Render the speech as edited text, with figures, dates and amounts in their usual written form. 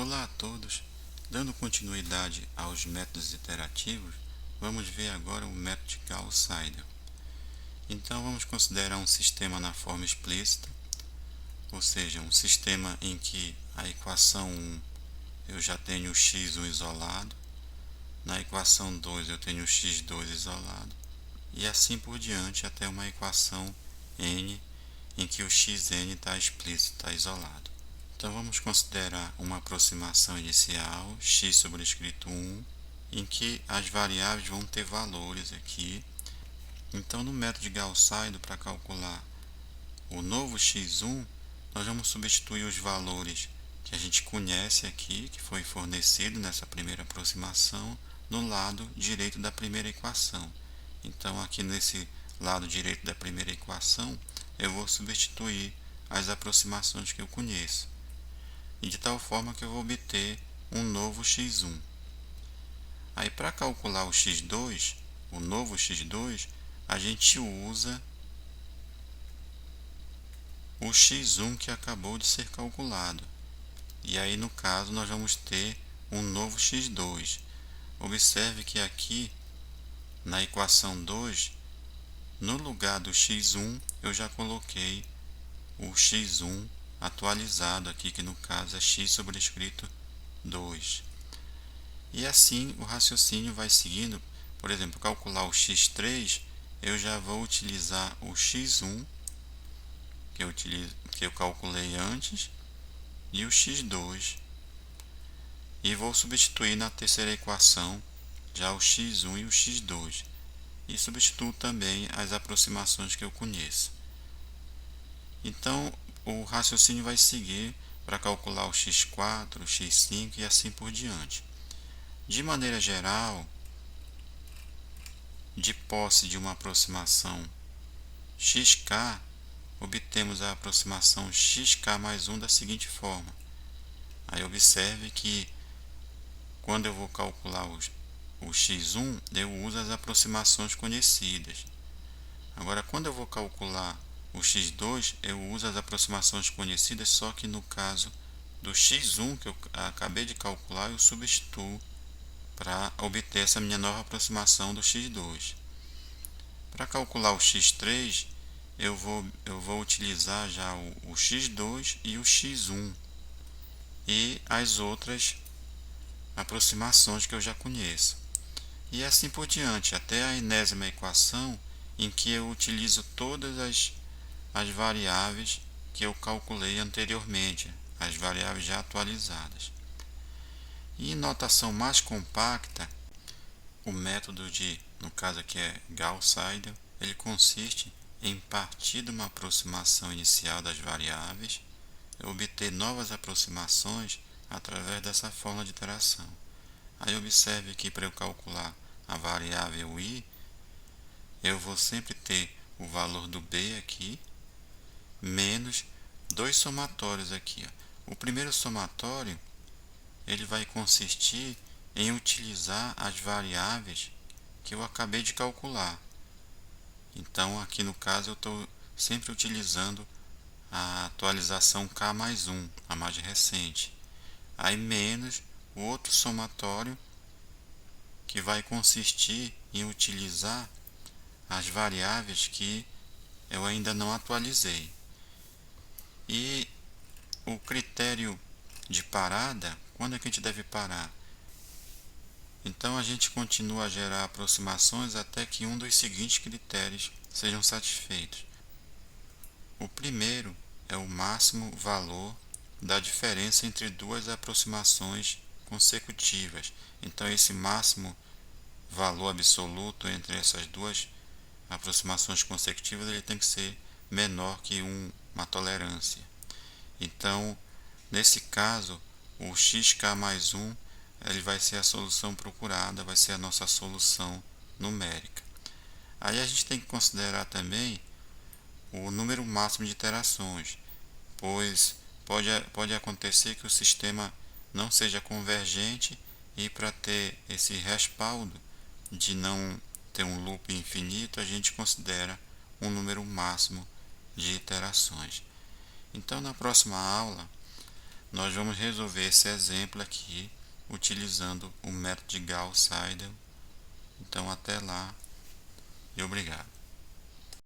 Olá a todos! Dando continuidade aos métodos iterativos, vamos ver agora o método de Gauss-Seidel. Então vamos considerar um sistema na forma explícita, ou seja, um sistema em que a equação 1 eu já tenho o x1 isolado, na equação 2 eu tenho o x2 isolado, e assim por diante até uma equação n em que o xn está explícito, está isolado. Então vamos considerar uma aproximação inicial, x sobrescrito 1, em que as variáveis vão ter valores aqui. Então no método de Gauss-Seidel, para calcular o novo x1, nós vamos substituir os valores que a gente conhece aqui, que foi fornecido nessa primeira aproximação, no lado direito da primeira equação. Então aqui nesse lado direito da primeira equação, eu vou substituir as aproximações que eu conheço, e de tal forma que eu vou obter um novo x1. Aí para calcular o x2, o novo x2, a gente usa o x1 que acabou de ser calculado. E aí no caso nós vamos ter um novo x2. Observe que aqui na equação 2, no lugar do x1, eu já coloquei o x1 atualizado aqui, que no caso é x sobrescrito 2. E assim o raciocínio vai seguindo. Por exemplo, calcular o x3, eu já vou utilizar o x1 que eu calculei antes e o x2, e vou substituir na terceira equação já o x1 e o x2, e substituo também as aproximações que eu conheço. Então o raciocínio vai seguir para calcular o x4, o x5 e assim por diante. De maneira geral, de posse de uma aproximação xk, obtemos a aproximação xk mais 1 da seguinte forma. Aí observe que quando eu vou calcular o x1, eu uso as aproximações conhecidas. Agora, quando eu vou calcular o x2, eu uso as aproximações conhecidas, só que no caso do x1 que eu acabei de calcular, eu substituo para obter essa minha nova aproximação do x2. Para calcular o x3, eu vou utilizar já o x2 e o x1 e as outras aproximações que eu já conheço. E assim por diante, até a enésima equação, em que eu utilizo todas as variáveis que eu calculei anteriormente, as variáveis já atualizadas. E em notação mais compacta, o método no caso aqui é Gauss-Seidel, ele consiste em partir de uma aproximação inicial das variáveis, obter novas aproximações através dessa fórmula de iteração. Aí observe que para eu calcular a variável i, eu vou sempre ter o valor do b aqui, menos dois somatórios aqui. O primeiro somatório ele vai consistir em utilizar as variáveis que eu acabei de calcular. Então aqui no caso eu estou sempre utilizando a atualização k mais 1, a mais recente. Aí menos o outro somatório que vai consistir em utilizar as variáveis que eu ainda não atualizei. E o critério de parada, quando é que a gente deve parar? Então a gente continua a gerar aproximações até que um dos seguintes critérios sejam satisfeitos. O primeiro é o máximo valor da diferença entre duas aproximações consecutivas. Então esse máximo valor absoluto entre essas duas aproximações consecutivas ele tem que ser menor que uma tolerância. Então, nesse caso, o xk mais 1 ele vai ser a solução procurada, vai ser a nossa solução numérica. Aí a gente tem que considerar também o número máximo de iterações, pois pode acontecer que o sistema não seja convergente, e para ter esse respaldo de não ter um loop infinito, a gente considera um número máximo de iterações. Então, na próxima aula, nós vamos resolver esse exemplo aqui utilizando o método de Gauss-Seidel. Então até lá e obrigado.